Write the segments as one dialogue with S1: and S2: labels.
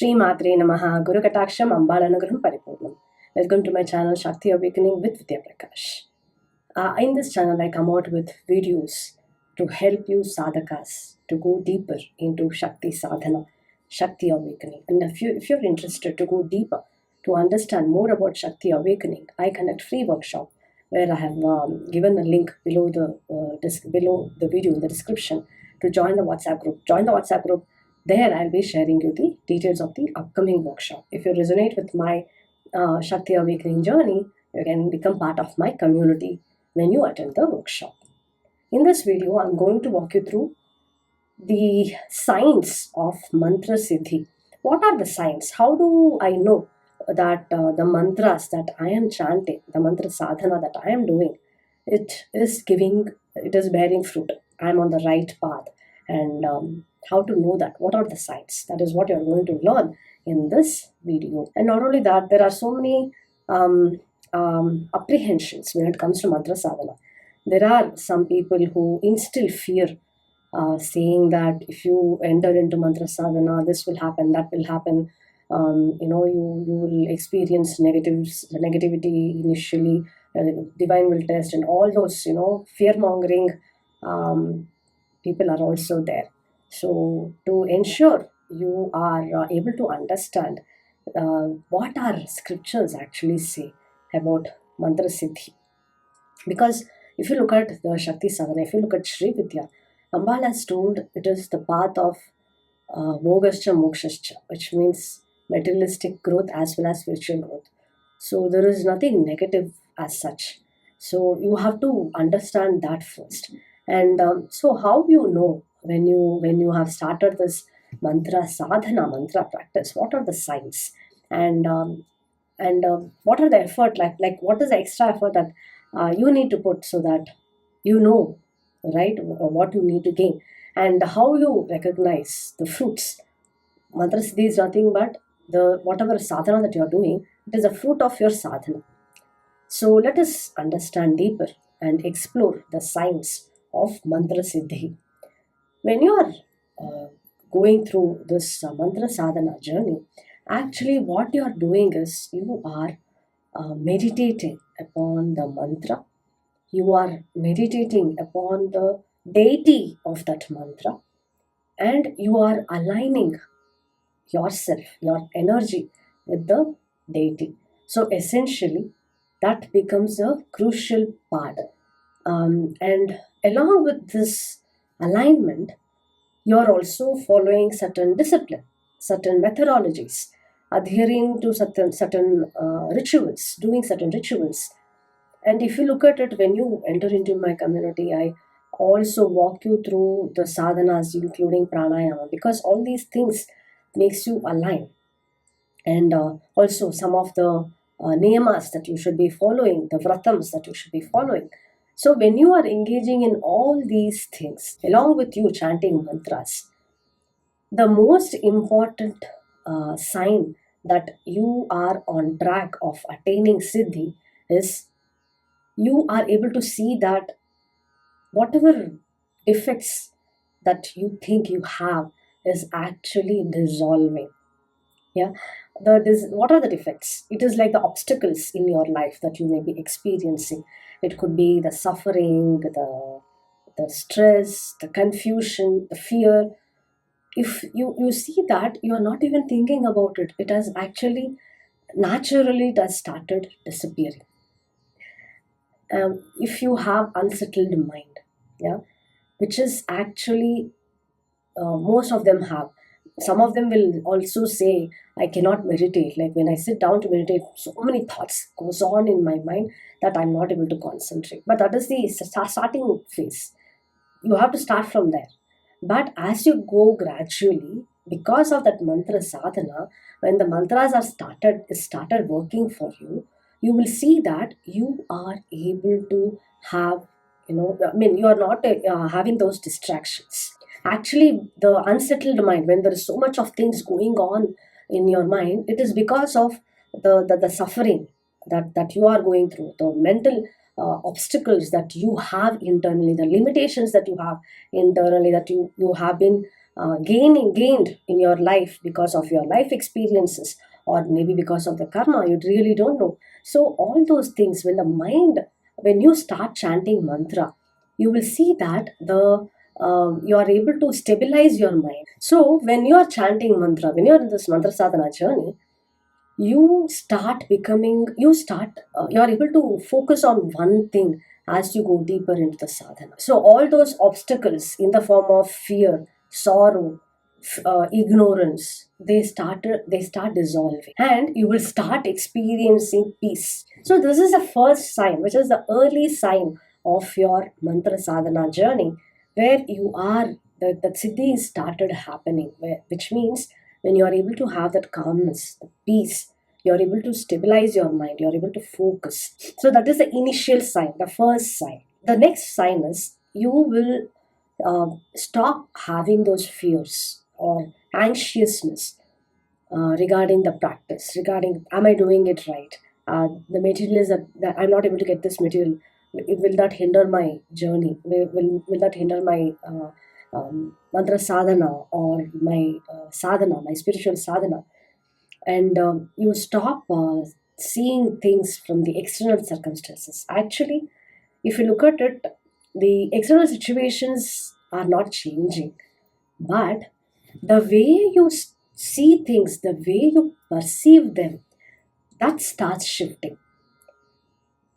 S1: Shri Matre Namaha Guru Kataksham Ambalanugraham Paripurnam. Welcome to my channel Shakti Awakening with Vidhyaa Prakash. In this channel I come out with videos to help you sadhakas to go deeper into Shakti sadhana, Shakti awakening. And if you're interested to go deeper, to understand more about Shakti awakening, I conduct free workshop where I have given a link below the video in the description to join the WhatsApp group. Join the WhatsApp group. There I'll be sharing you the details of the upcoming workshop. If you resonate with my Shakti awakening journey, you can become part of my community when you attend the workshop. In this video, I'm going to walk you through the signs of Mantra Siddhi. What are the signs? How do I know that the mantras that I am chanting, the mantra sadhana that I am doing, it is bearing fruit? I'm on the right path. And how to know that? What are the signs? That is what you're going to learn in this video. And not only that, there are so many apprehensions when it comes to mantra sadhana. There are some people who instill fear, saying that if you enter into mantra sadhana, this will happen, that will happen. You will experience negativity initially. Divine will test, and all those fear mongering people are also there. So to ensure you are able to understand what our scriptures actually say about Mantra Siddhi. Because if you look at the Shakti sadhana, if you look at Sri Vidhya, Ambal has told it is the path of Mogascha Mokshascha, which means materialistic growth as well as spiritual growth. So there is nothing negative as such. So you have to understand that first. And so how you know when you have started this mantra sadhana, mantra practice, what are the signs? And what are the effort, like what is the extra effort that you need to put so that you know, right, what you need to gain, and how you recognize the fruits. Mantra Siddhi is nothing but whatever sadhana that you are doing, it is a fruit of your sadhana. So let us understand deeper and explore the signs of Mantra Siddhi. When you are going through this mantra sadhana journey, actually what you are doing is you are meditating upon the mantra. You are meditating upon the deity of that mantra, and you are aligning yourself, your energy with the deity. So essentially, that becomes a crucial part. And along with this alignment, you are also following certain discipline, certain methodologies, adhering to certain rituals, doing certain rituals. And if you look at it, when you enter into my community, I also walk you through the sadhanas, including pranayama, because all these things makes you align. And also some of the niyamas that you should be following, the vratams that you should be following. So when you are engaging in all these things, along with you chanting mantras, the most important sign that you are on track of attaining Siddhi is you are able to see that whatever defects that you think you have is actually dissolving. Yeah, what are the defects? It is like the obstacles in your life that you may be experiencing. It could be the suffering, the stress, the confusion, the fear. If you see that you are not even thinking about it, it has actually naturally it has started disappearing. If you have unsettled mind, yeah, which is actually most of them have. Some of them will also say, I cannot meditate. Like when I sit down to meditate, so many thoughts goes on in my mind that I'm not able to concentrate. But that is the starting phase. You have to start from there. But as you go gradually, because of that mantra sadhana, when the mantras are started working for you, you will see that you are able to have, you are not having those distractions. Actually, the unsettled mind, when there is so much of things going on in your mind, it is because of the suffering that you are going through, the mental obstacles that you have internally, the limitations that you have internally, that you have been gained in your life because of your life experiences, or maybe because of the karma, you really don't know. So all those things, when you start chanting mantra, you will see that you are able to stabilize your mind. So when you are chanting mantra, when you are in this mantra sadhana journey, you are able to focus on one thing as you go deeper into the sadhana. So all those obstacles in the form of fear, sorrow, ignorance, they start dissolving, and you will start experiencing peace. So this is the first sign, which is the early sign of your mantra sadhana journey, where you are the siddhi started happening, which means when you are able to have that calmness, the peace, you are able to stabilize your mind, you are able to focus. So that is the initial sign, the first sign. The next sign is you will stop having those fears or anxiousness regarding the practice, regarding am I doing it right? The material is that I'm not able to get this material. Will that hinder my journey? Will that hinder my mantra sadhana, or my sadhana, my spiritual sadhana? And you stop seeing things from the external circumstances. Actually, if you look at it, the external situations are not changing, but the way you see things, the way you perceive them, that starts shifting.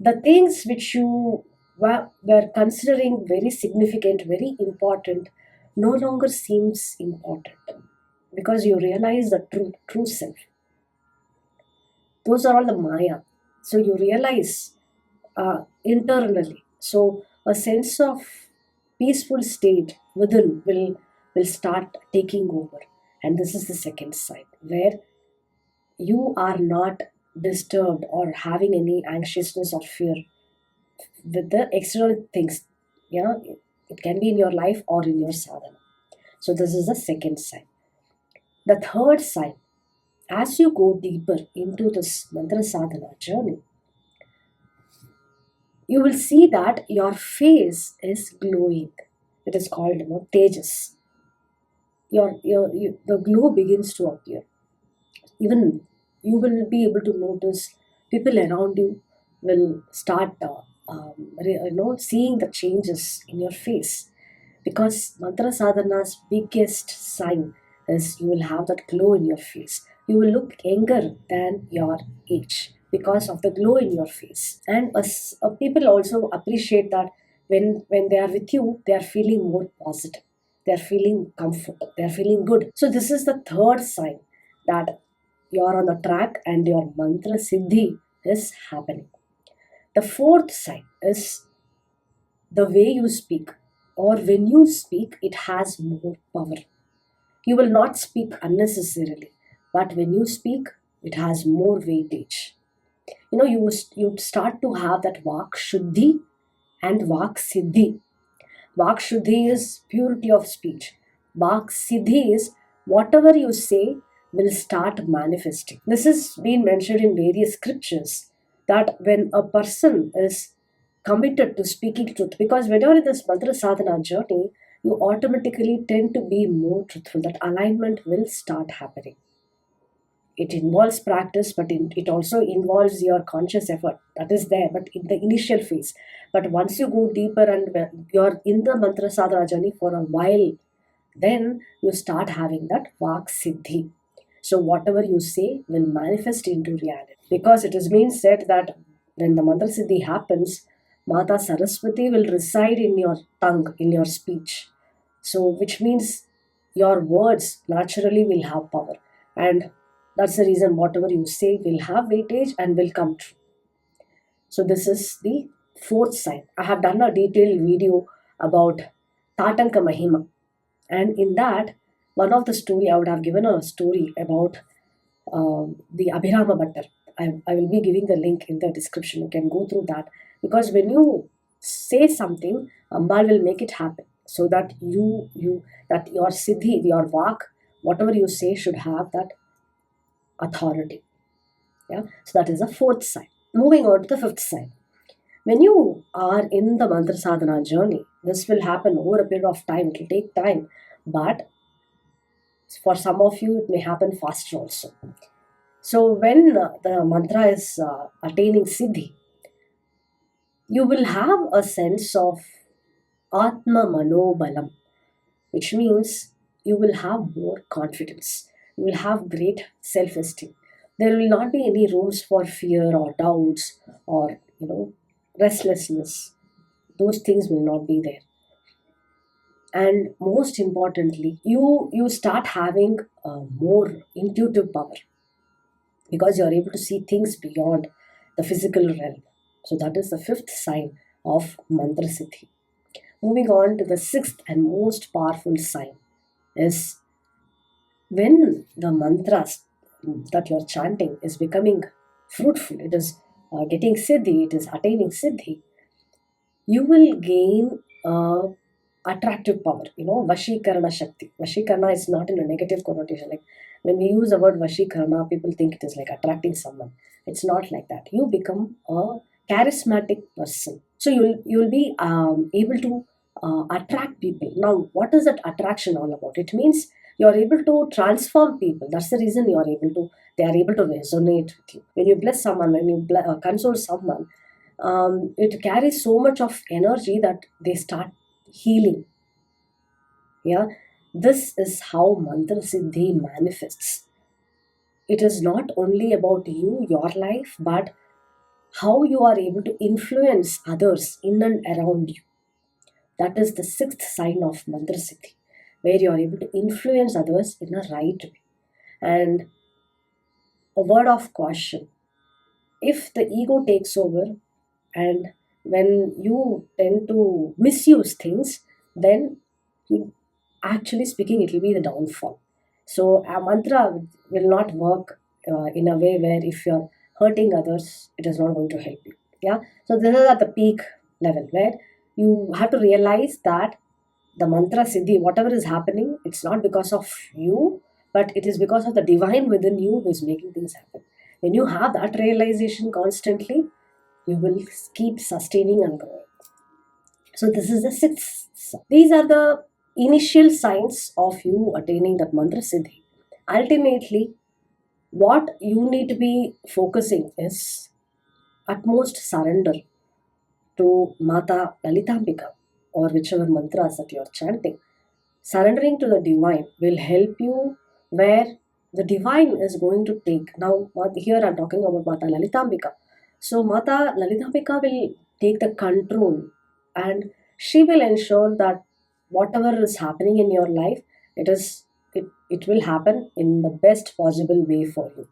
S1: The things which you were considering very significant, very important, no longer seems important, because you realize the true self. Those are all the maya. So you realize internally. So a sense of peaceful state within will start taking over. And this is the second sign, where you are not disturbed or having any anxiousness or fear with the external things. It can be in your life or in your sadhana. So this is the second sign. The third sign, as you go deeper into this mantra sadhana journey, you will see that your face is glowing. It is called, tejas. The glow begins to appear. Even you will be able to notice people around you will start seeing the changes in your face, because mantra sadhana's biggest sign is you will have that glow in your face. You will look younger than your age because of the glow in your face. And people also appreciate that when they are with you, they are feeling more positive. They are feeling comfort. They are feeling good. So this is the third sign that you are on the track and your mantra siddhi is happening. The fourth sign is the way you speak, or when you speak, it has more power. You will not speak unnecessarily, but when you speak, it has more weightage. You start to have that vak shuddhi and vak siddhi. Vak shuddhi is purity of speech. Vak siddhi is whatever you say will start manifesting. This has been mentioned in various scriptures, that when a person is committed to speaking truth, because when you're in this mantra sadhana journey, you automatically tend to be more truthful. That alignment will start happening. It involves practice, but it also involves your conscious effort that is there, but in the initial phase. But once you go deeper and when you're in the mantra sadhana journey for a while, then you start having that vak siddhi. So whatever you say will manifest into reality, because it has been said that when the mantra siddhi happens, Mata Saraswati will reside in your tongue, in your speech. So which means your words naturally will have power, and that's the reason whatever you say will have weightage and will come true. So this is the fourth sign. I have done a detailed video about Tatanka Mahima, and in that, one of the story, I would have given a story about the Abhirama Bhattar. I will be giving the link in the description. You can go through that, because when you say something, Ambal will make it happen, so that that your siddhi, your vak, whatever you say should have that authority. Yeah, so that is the fourth sign. Moving on to the fifth sign. When you are in the mantra sadhana journey, this will happen over a period of time. It will take time, but For some of you, it may happen faster also. So when the mantra is attaining siddhi, you will have a sense of atma manobalam, which means you will have more confidence. You will have great self-esteem. There will not be any rooms for fear or doubts or restlessness. Those things will not be there. And most importantly, you start having more intuitive power, because you are able to see things beyond the physical realm. So that is the fifth sign of Mantra Siddhi. Moving on to the sixth and most powerful sign is when the mantras that you're chanting is becoming fruitful, it is getting siddhi, it is attaining siddhi, you will gain attractive power, Vashikarana Shakti. Vashikarana is not in a negative connotation. Like when we use the word Vashikarana, people think it is like attracting someone. It's not like that. You become a charismatic person. So you'll be able to attract people. Now, what is that attraction all about? It means you're able to transform people. That's the reason they are able to resonate with you. When you bless someone, when you console someone, it carries so much of energy that they start healing. Yeah, this is how Mantra Siddhi manifests. It is not only about you, your life, but how you are able to influence others in and around you. That is the sixth sign of Mantra Siddhi, where you are able to influence others in a right way. And a word of caution: if the ego takes over, and when you tend to misuse things, then you, actually speaking, it will be the downfall. So a mantra will not work in a way where if you're hurting others, it is not going to help you. Yeah. So this is at the peak level where you have to realize that the mantra siddhi, whatever is happening, it's not because of you, but it is because of the divine within you who is making things happen. When you have that realization constantly, you will keep sustaining and growing. So this is the sixth. These are the initial signs of you attaining that mantra siddhi. Ultimately, what you need to be focusing is utmost surrender to Mata Lalitambika, or whichever mantras that you are chanting. Surrendering to the divine will help you where the divine is going to take. Now, here I'm talking about Mata Lalitambika. So, Mata Lalitambika will take the control, and she will ensure that whatever is happening in your life, it will happen in the best possible way for you.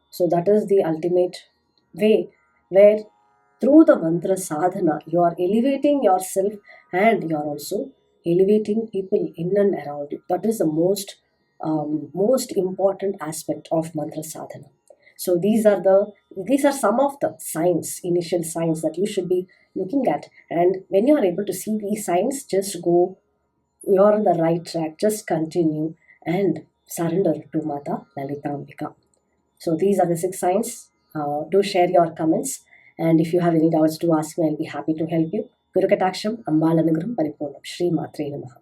S1: So, that is the ultimate way where through the mantra sadhana, you are elevating yourself and you are also elevating people in and around you. That is the most important aspect of mantra sadhana. So these are some of the signs, initial signs that you should be looking at. And when you are able to see these signs, just go. You are on the right track. Just continue and surrender to Mata Lalitambika. So these are the six signs. Do share your comments. And if you have any doubts to ask me, I'll be happy to help you. Guru Kataksham, Ambalanagram Paripurnam, Shri Matre Namaha.